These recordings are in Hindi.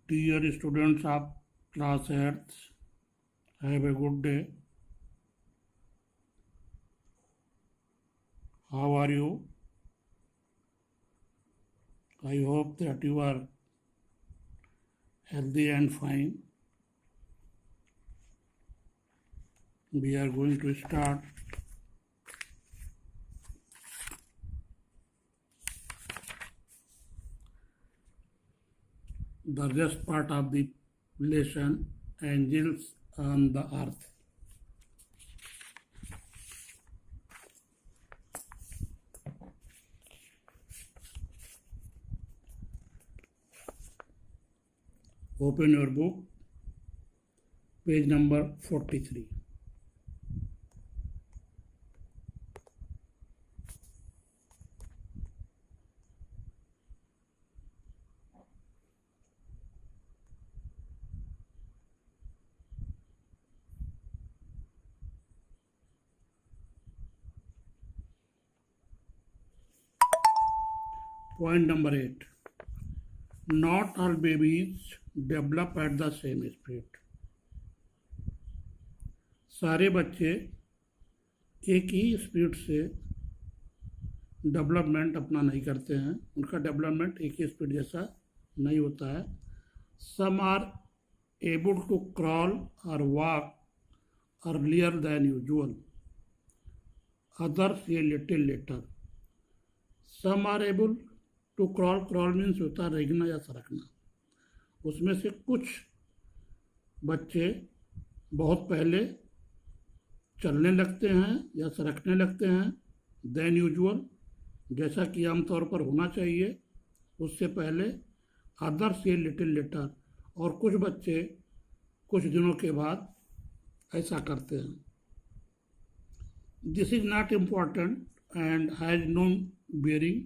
Dear students of class 8th, have a good day. How are you? I hope that you are healthy and fine. We are going to start the rest part of the lesson, Angels on the Earth. Open your book, page number 43. Point number 8. Not all babies develop at the same speed. सारे बच्चे एक ही स्पीड से डेवलपमेंट अपना नहीं करते हैं, उनका डेवलपमेंट एक ही स्पीड जैसा नहीं होता है. Some are able to crawl और walk earlier than usual, others a little later. Some are able to crawl means होता है रेंगना या सरकना. उसमें से कुछ बच्चे बहुत पहले चलने लगते हैं या सरकने लगते हैं, देन यूजुअल, जैसा कि आमतौर पर होना चाहिए, उससे पहले. अदर्स ये लिटिल लेटर, और कुछ बच्चे कुछ दिनों के बाद ऐसा करते हैं. This is not important and has no bearing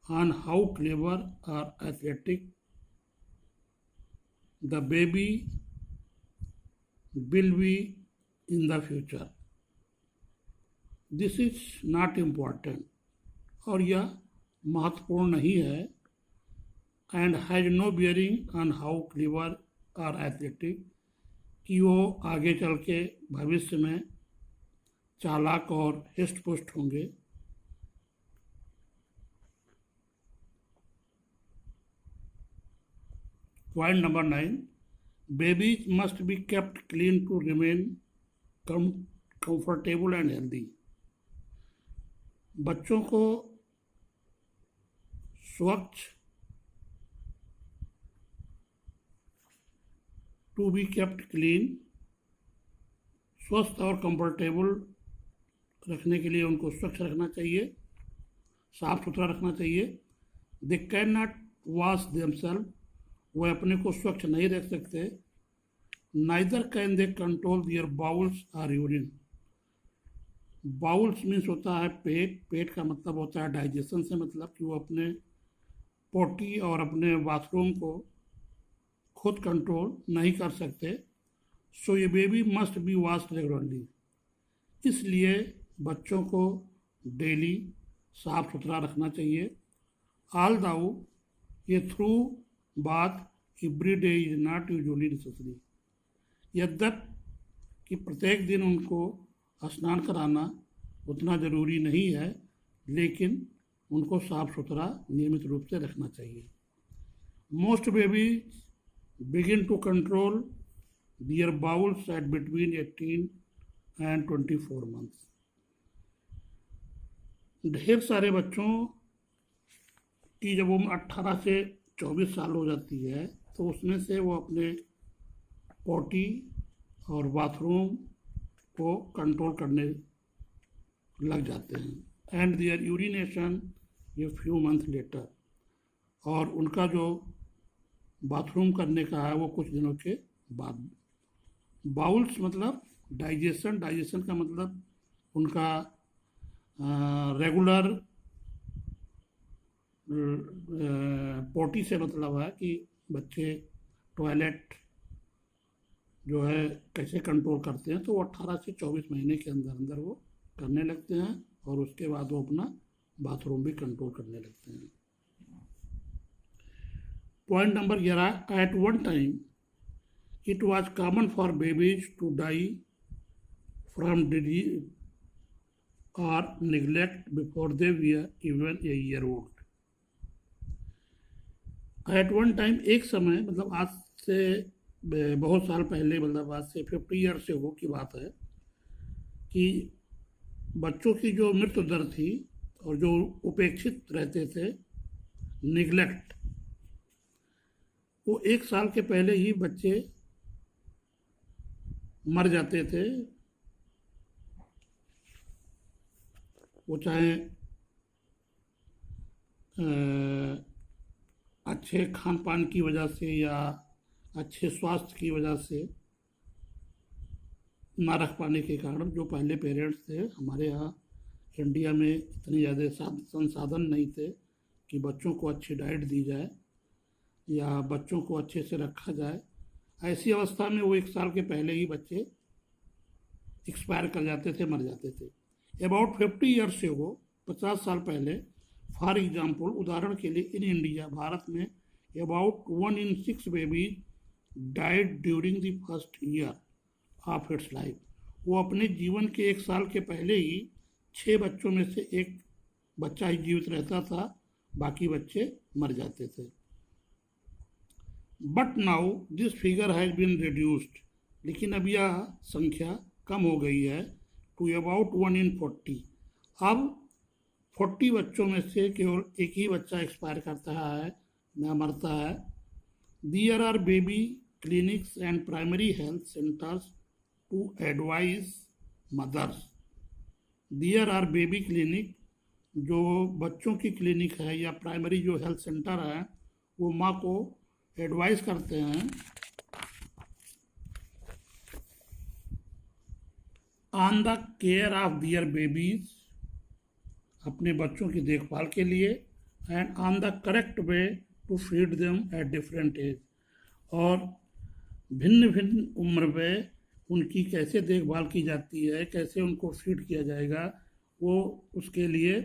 on how clever or athletic the baby will be in the future. This is not important, और यह महत्वपूर्ण नहीं है. and has no bearing on how clever or athletic, कि वो आगे चल के भविष्य में चालाक और हिस्ट पुष्ट होंगे. Point number 9. Babies must be kept clean to remain comfortable and healthy. बच्चों को स्वच्छ, टू बी केप्ट क्लीन, स्वस्थ और कंफर्टेबल रखने के लिए उनको स्वच्छ रखना चाहिए, साफ सुथरा रखना चाहिए. They can not wash themselves, वह अपने को स्वच्छ नहीं रख सकते. Neither can they control their bowels और यूरिन. बाउल्स मीन्स होता है पेट. पेट का मतलब होता है डाइजेशन से मतलब कि वो अपने पोटी और अपने बाथरूम को खुद कंट्रोल नहीं कर सकते. सो ये baby must be washed regularly, इसलिए बच्चों को डेली साफ सुथरा रखना चाहिए. All thou a thorough bath every day is not usually necessary, यद्यप कि प्रत्येक दिन उनको स्नान कराना उतना ज़रूरी नहीं है, लेकिन उनको साफ सुथरा नियमित रूप से रखना चाहिए. Most baby begin to control their bowels at between 18 and 24 months. ढेर सारे बच्चों की जब उम्र 18 से 24 साल हो जाती है तो उसमें से वो अपने पोटी और बाथरूम को कंट्रोल करने लग जाते हैं. एंड देयर यूरिनेशन ये फ्यू मंथ लेटर, और उनका जो बाथरूम करने का है वो कुछ दिनों के बाद. बाउल्स मतलब डाइजेशन. डाइजेशन का मतलब उनका रेगुलर पोटी से मतलब है कि बच्चे टॉयलेट जो है कैसे कंट्रोल करते हैं. तो वो 18 से 24 महीने के अंदर अंदर वो करने लगते हैं, और उसके बाद वो अपना बाथरूम भी कंट्रोल करने लगते हैं. Point number 11, at one time it was common for babies to die from disease or neglect before they were even a year old. At one time, एक समय, मतलब आज से बहुत साल पहले, मतलब आज से 50 ईयर से हो की बात है कि बच्चों की जो मृत्यु दर थी और जो उपेक्षित रहते थे, निगलेक्ट, वो 1 साल के पहले ही बच्चे मर जाते थे। वो चाहे अच्छे खान पान की वजह से या अच्छे स्वास्थ्य की वजह से ना रख पाने के कारण। जो पहले पेरेंट्स थे हमारे यहाँ इंडिया में, इतने ज़्यादा संसाधन नहीं थे कि बच्चों को अच्छी डाइट दी जाए या बच्चों को अच्छे से रखा जाए। ऐसी अवस्था में वो 1 साल के पहले ही बच्चे एक्सपायर कर जाते थे, मर जाते थे। अबाउट 50 ईयर्स से वो 50 साल पहले, फॉर एग्जाम्पल, उदाहरण के लिए, इन इंडिया, भारत में about 1 in 6 babies died during the first year of its life. वो अपने जीवन के 1 साल के पहले ही 6 बच्चों में से एक बच्चा ही जीवित रहता था, बाकी बच्चे मर जाते थे। But now this figure has been reduced, लेकिन अब यह संख्या कम हो गई है टू अबाउट 1 in 40। अब 40 बच्चों में से केवल एक ही बच्चा एक्सपायर करता है या मरता है। There are baby clinics and primary health centres to advise mothers. There are baby clinic, जो बच्चों की क्लिनिक है या प्राइमरी जो हेल्थ सेंटर है, वो माँ को एडवाइस करते हैं on the care of their babies, अपने बच्चों की देखभाल के लिए, and on the correct way to feed them at different age, और भिन्न भिन्न उम्र में उनकी कैसे देखभाल की जाती है, कैसे उनको फीड किया जाएगा, वो उसके लिए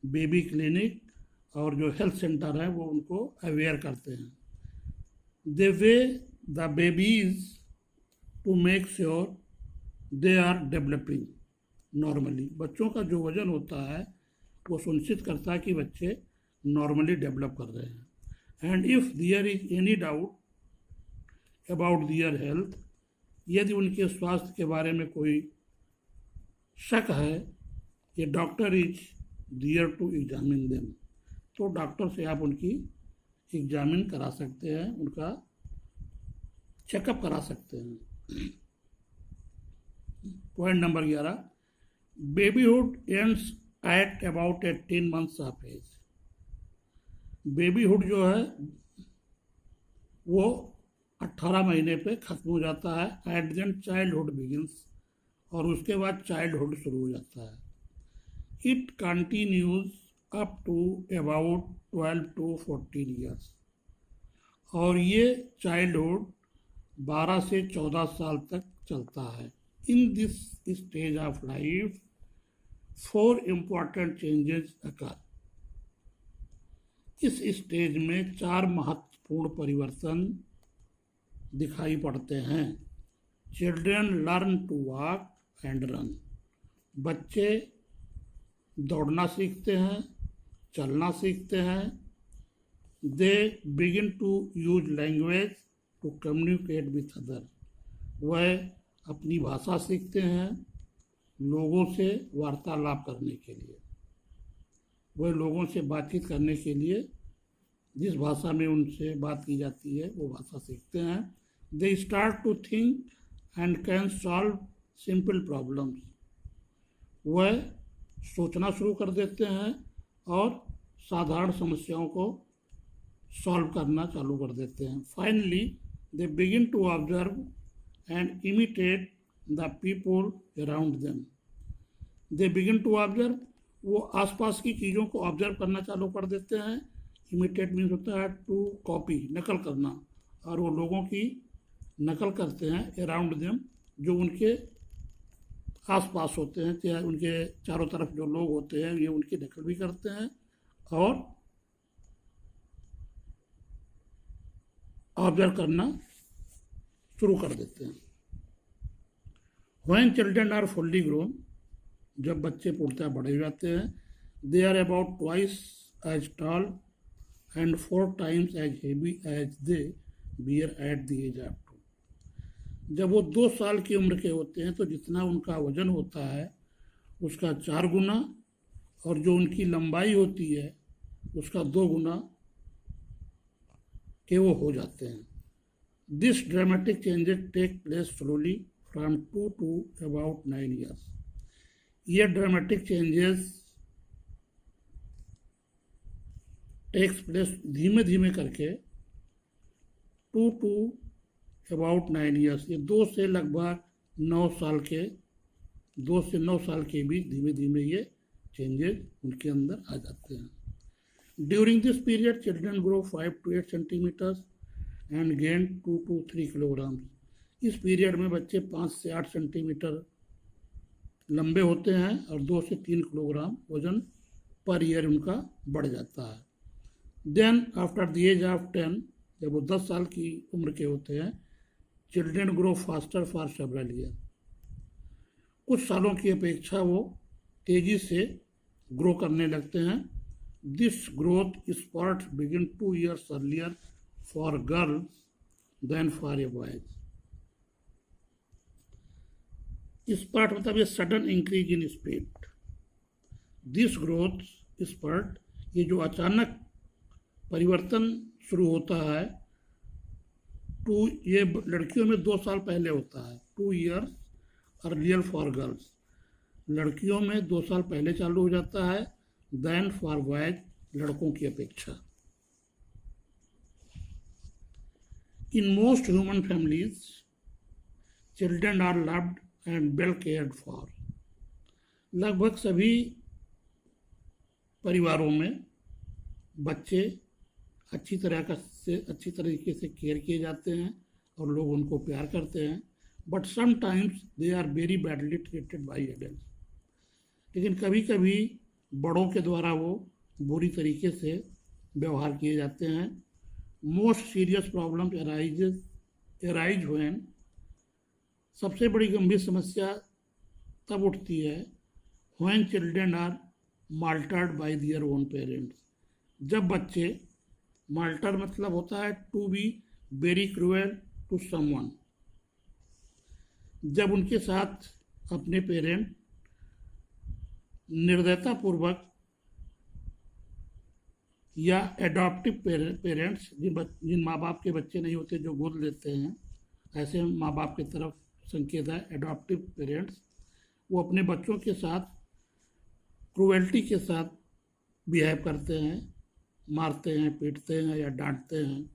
बेबी क्लिनिक और जो हेल्थ सेंटर है वो उनको अवेयर करते हैं। They weigh the babies to make sure they are developing normally. बच्चों का जो वजन होता है वो सुनिश्चित करता है कि बच्चे नॉर्मली डेवलप कर रहे हैं। And if there is any doubt about their health, यदि उनके स्वास्थ्य के बारे में कोई शक है, ये doctor is there to examine them, तो डॉक्टर से आप उनकी एग्जामिन करा सकते हैं, उनका चेकअप करा सकते हैं। Point number 11, babyhood ends at about 18 months of age. Babyhood जो है वो 18 महीने पे ख़त्म हो जाता है। एट देन चाइल्डहुड बिगिंस, और उसके बाद चाइल्डहुड शुरू हो जाता है। It continues up to about 12 to 14 years, और ये चाइल्डहुड 12 से 14 साल तक चलता है। In this stage of life 4 important changes occur। इस स्टेज में 4 महत्वपूर्ण परिवर्तन दिखाई पड़ते हैं। Children learn to walk and run, बच्चे दौड़ना सीखते हैं, चलना सीखते हैं। They begin to use language to communicate with other, वह अपनी भाषा सीखते हैं लोगों से वार्तालाप करने के लिए। वह लोगों से बातचीत करने के लिए जिस भाषा में उनसे बात की जाती है वो भाषा सीखते हैं। They start to think and can solve simple problems, वह सोचना शुरू कर देते हैं और साधारण समस्याओं को सॉल्व करना चालू कर देते हैं। Finally they begin to observe and imitate the people around them. They begin to observe, वो आसपास की चीज़ों को ऑब्जर्व करना चालू कर देते हैं। इमिटेट मीन्स होता है टू कॉपी, नकल करना, और वो लोगों की नकल करते हैं अराउंड देम, जो उनके आसपास होते हैं, चाहे उनके चारों तरफ जो लोग होते हैं ये उनकी नकल भी करते हैं और ऑब्जर्व करना शुरू कर देते हैं। When children are fully grown, जब बच्चे पूर्णतः बड़े हो जाते हैं, they are about twice as tall and 4 times as heavy as they were at the age of 2। जब वो 2 साल की उम्र के होते हैं तो जितना उनका वजन होता है उसका 4 गुना, और जो उनकी लंबाई होती है उसका 2 गुना के वो हो जाते हैं। This dramatic changes take place slowly from 2 to about 9 years। ये ड्रामेटिक चेंजेस टेक्स प्लेस धीमे धीमे करके 2 to about 9 years, ये 2 से लगभग 9 साल के 2 से 9 साल के बीच धीमे धीमे ये चेंजेस उनके अंदर आ जाते हैं। During this period children grow 5 to 8 centimetres and gain 2 to 3 kilograms। इस पीरियड में बच्चे 5 से 8 सेंटीमीटर लंबे होते हैं और 2 से 3 किलोग्राम वजन पर ईयर उनका बढ़ जाता है। Then after the age of 10, जब वो 10 साल की उम्र के होते हैं, children grow faster for several year. कुछ सालों की अपेक्षा वो तेज़ी से ग्रो करने लगते हैं। This growth spurt begin 2 years earlier for girls than for a boys. Spurt मतलब ये sudden increase in speed. This growth spurt, ये जो अचानक परिवर्तन शुरू होता है, ये लड़कियों में 2 साल पहले होता है। 2 years अर्लियर फॉर गर्ल्स, लड़कियों में 2 साल पहले चालू हो जाता है, देन फॉर बॉयज, लड़कों की अपेक्षा। In most human families children are loved and well cared for. लगभग सभी परिवारों में बच्चे अच्छी तरीके से केयर किए जाते हैं और लोग उनको प्यार करते हैं। But sometimes they are very badly treated by adults. लेकिन कभी कभी बड़ों के द्वारा वो बुरी तरीके से व्यवहार किए जाते हैं। Most serious problem arise when, सबसे बड़ी गंभीर समस्या तब उठती है when children are maltreated by their own parents. जब बच्चे, माल्टर मतलब होता है to be very cruel to someone, जब उनके साथ अपने पेरेंट निर्दयतापूर्वक या एडॉप्टिव पेरेंट्स, जिन माँ बाप के बच्चे नहीं होते जो गोद लेते हैं, ऐसे माँ बाप की तरफ संकेत है एडॉप्टिव पेरेंट्स, वो अपने बच्चों के साथ क्रूएल्टी के साथ बिहेव करते हैं, मारते हैं, पीटते हैं या डांटते हैं।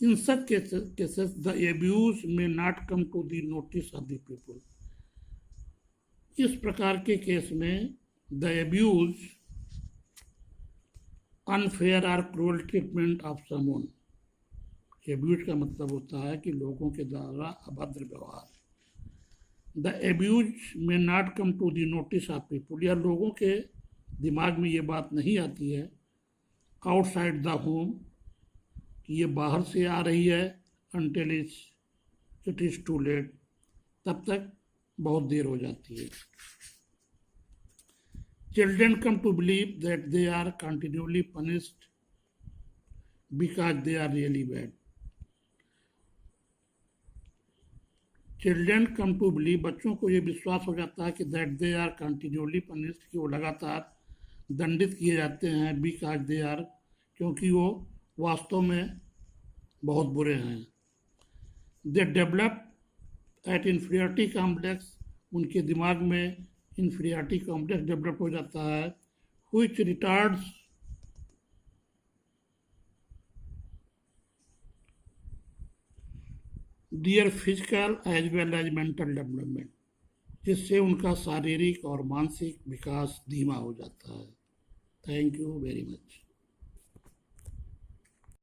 इन सब cases the abuse may not come to the notice of the people. इस प्रकार के केस में द एब्यूज, अनफेयर और cruel treatment of someone. Abuse का मतलब होता है कि लोगों के द्वारा अभद्र व्यवहार। The abuse may not come to the notice of people, या लोगों के दिमाग में ये बात नहीं आती है आउटसाइड द होम कि ये बाहर से आ रही है, until it is too late, तब तक बहुत देर हो जाती है। Children come to believe that they are continuously punished because they are really bad. Children come to believe, बच्चों को ये विश्वास हो जाता है कि that they are continuously punished, कि वो लगातार दंडित किए जाते हैं, बिकॉज दे आर, क्योंकि वो वास्तव में बहुत बुरे हैं। They develop at inferiority complex, उनके दिमाग में इन्फीरियरिटी कॉम्प्लेक्स डेवलप हो जाता है, which retards their physical as well as mental development, जिससे उनका शारीरिक और मानसिक विकास धीमा हो जाता है। Thank you very much.